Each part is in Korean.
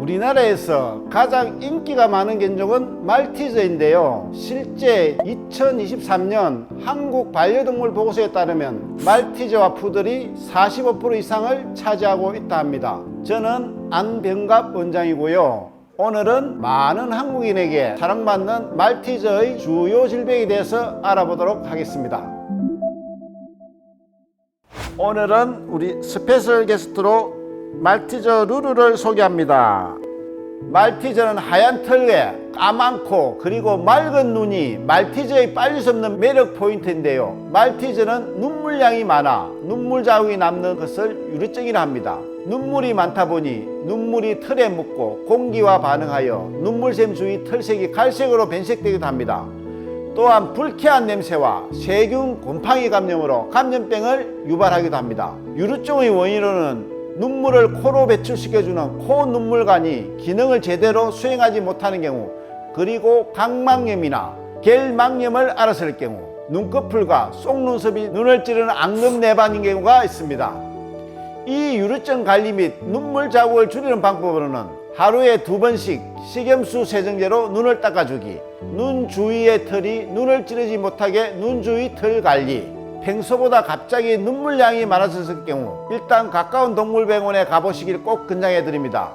우리나라에서 가장 인기가 많은 견종은 말티즈인데요. 실제 2023년 한국 반려동물 보고서에 따르면 말티즈와 푸들이 45% 이상을 차지하고 있다 합니다. 저는 안병갑 원장이고요. 오늘은 많은 한국인에게 사랑받는 말티즈의 주요 질병에 대해서 알아보도록 하겠습니다. 오늘은 우리 스페셜 게스트로 말티즈 루루를 소개합니다. 말티즈는 하얀 털에 까만 코 그리고 맑은 눈이 말티즈의 빠질 수 없는 매력 포인트인데요. 말티즈는 눈물량이 많아 눈물 자국이 남는 것을 유리증이라 합니다. 눈물이 많다 보니 눈물이 털에 묻고 공기와 반응하여 눈물샘 주위 털색이 갈색으로 변색되기도 합니다. 또한 불쾌한 냄새와 세균 곰팡이 감염으로 감염병을 유발하기도 합니다. 유루증의 원인으로는 눈물을 코로 배출시켜주는 코 눈물관이 기능을 제대로 수행하지 못하는 경우, 그리고 각막염이나 결막염을 앓았을 경우, 눈꺼풀과 속눈썹이 눈을 찌르는 앙금내반인 경우가 있습니다. 이 유루증 관리 및 눈물 자국을 줄이는 방법으로는 하루에 2번씩 식염수 세정제로 눈을 닦아주기, 눈 주위의 털이 눈을 찌르지 못하게 눈 주위 털 관리, 평소보다 갑자기 눈물량이 많아졌을 경우 일단 가까운 동물병원에 가보시길 꼭 권장해 드립니다.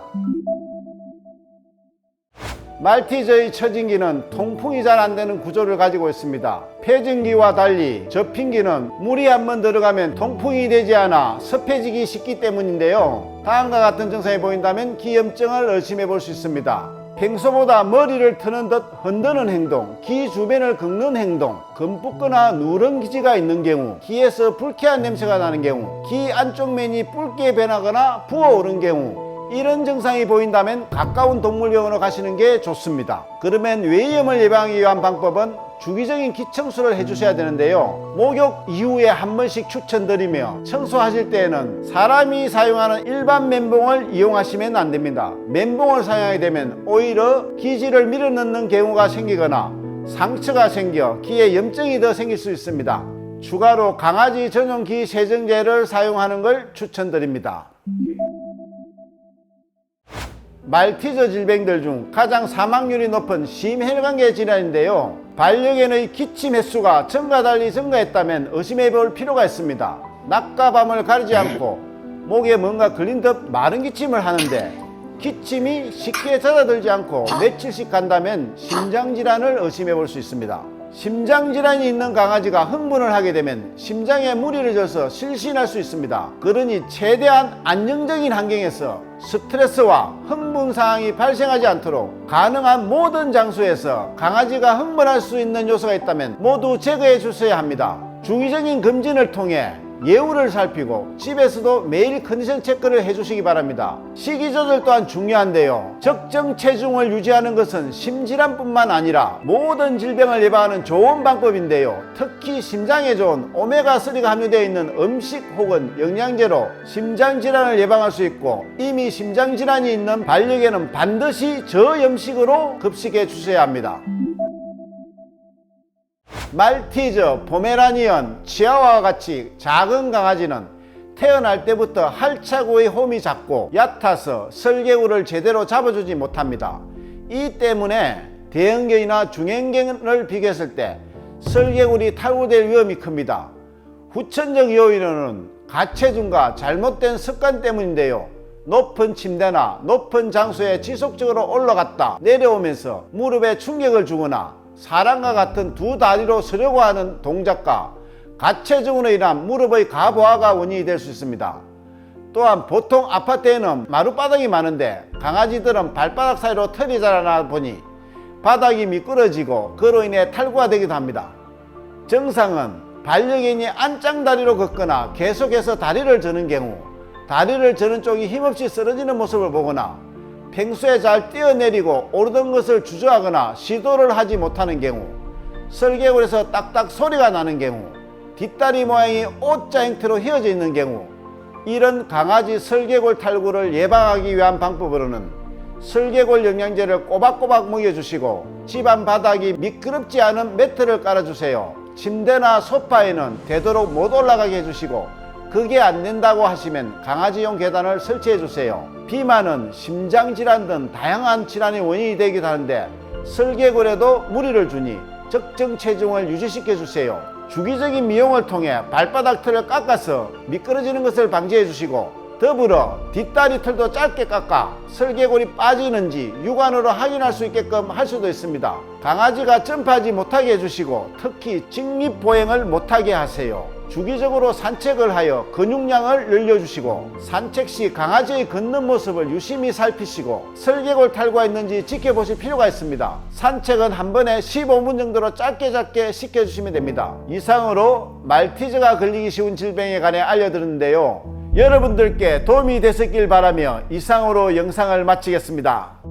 말티즈의 처진기는 통풍이 잘 안되는 구조를 가지고 있습니다. 폐진기와 달리 접힌기는 물이 한번 들어가면 통풍이 되지 않아 습해지기 쉽기 때문인데요. 다음과 같은 증상이 보인다면 기염증을 의심해 볼 수 있습니다. 평소보다 머리를 트는 듯 흔드는 행동, 귀 주변을 긁는 행동, 검붓거나 누런 기지가 있는 경우, 귀에서 불쾌한 냄새가 나는 경우, 귀 안쪽 면이 붉게 변하거나 부어오른 경우, 이런 증상이 보인다면 가까운 동물병원으로 가시는 게 좋습니다. 그러면 외염을 예방하기 위한 방법은 주기적인 귀 청소를 해주셔야 되는데요. 목욕 이후에 한 번씩 추천드리며 청소하실 때에는 사람이 사용하는 일반 면봉을 이용하시면 안 됩니다. 면봉을 사용하게 되면 오히려 기지를 밀어넣는 경우가 생기거나 상처가 생겨 귀에 염증이 더 생길 수 있습니다. 추가로 강아지 전용 귀 세정제를 사용하는 걸 추천드립니다. 말티즈 질병들 중 가장 사망률이 높은 심혈관계 질환인데요. 반려견의 기침 횟수가 전과 달리 증가했다면 의심해 볼 필요가 있습니다. 낮과 밤을 가리지 않고 목에 뭔가 걸린 듯 마른 기침을 하는데 기침이 쉽게 잦아들지 않고 며칠씩 간다면 심장질환을 의심해 볼 수 있습니다. 심장질환이 있는 강아지가 흥분을 하게 되면 심장에 무리를 줘서 실신할 수 있습니다. 그러니 최대한 안정적인 환경에서 스트레스와 흥분 상황이 발생하지 않도록 가능한 모든 장소에서 강아지가 흥분할 수 있는 요소가 있다면 모두 제거해 주셔야 합니다. 주기적인 검진을 통해 예후를 살피고 집에서도 매일 컨디션 체크를 해주시기 바랍니다. 식이 조절 또한 중요한데요. 적정 체중을 유지하는 것은 심질환뿐만 아니라 모든 질병을 예방하는 좋은 방법인데요. 특히 심장에 좋은 오메가3가 함유되어 있는 음식 혹은 영양제로 심장질환을 예방할 수 있고, 이미 심장질환이 있는 반려견은 반드시 저염식으로 급식해 주셔야 합니다. 말티즈, 포메라니언, 치아와와 같이 작은 강아지는 태어날 때부터 할차고의 홈이 작고 얕아서 설계구를 제대로 잡아주지 못합니다. 이 때문에 대형견이나 중형견을 비교했을 때 설계굴이 탈구될 위험이 큽니다. 후천적 요인은 가체중과 잘못된 습관 때문인데요. 높은 침대나 높은 장소에 지속적으로 올라갔다 내려오면서 무릎에 충격을 주거나 사람과 같은 두 다리로 서려고 하는 동작과 가체중으로 인한 무릎의 가부하가 원인이 될 수 있습니다. 또한 보통 아파트에는 마룻바닥이 많은데 강아지들은 발바닥 사이로 털이 자라나 보니 바닥이 미끄러지고 그로 인해 탈구가 되기도 합니다. 증상은 반려견이 안짱다리로 걷거나 계속해서 다리를 저는 경우, 다리를 저는 쪽이 힘없이 쓰러지는 모습을 보거나 평소에 잘 뛰어내리고 오르던 것을 주저하거나 시도를 하지 못하는 경우, 설계골에서 딱딱 소리가 나는 경우, 뒷다리 모양이 O자 형태로 휘어져 있는 경우, 이런 강아지 설계골 탈구를 예방하기 위한 방법으로는 설계골 영양제를 꼬박꼬박 먹여주시고 집안 바닥이 미끄럽지 않은 매트를 깔아주세요. 침대나 소파에는 되도록 못 올라가게 해주시고, 그게 안 된다고 하시면 강아지용 계단을 설치해 주세요. 비만은 심장질환 등 다양한 질환의 원인이 되기도 하는데 설계골에도 무리를 주니 적정 체중을 유지시켜 주세요. 주기적인 미용을 통해 발바닥 털을 깎아서 미끄러지는 것을 방지해 주시고, 더불어 뒷다리 털도 짧게 깎아 설계골이 빠지는지 육안으로 확인할 수 있게끔 할 수도 있습니다. 강아지가 점프하지 못하게 해주시고 특히 직립보행을 못하게 하세요. 주기적으로 산책을 하여 근육량을 늘려주시고, 산책 시 강아지의 걷는 모습을 유심히 살피시고 설계골 탈구가 있는지 지켜보실 필요가 있습니다. 산책은 한 번에 15분 정도로 짧게 시켜주시면 됩니다. 이상으로 말티즈가 걸리기 쉬운 질병에 관해 알려드렸는데요. 여러분들께 도움이 됐길 바라며 이상으로 영상을 마치겠습니다.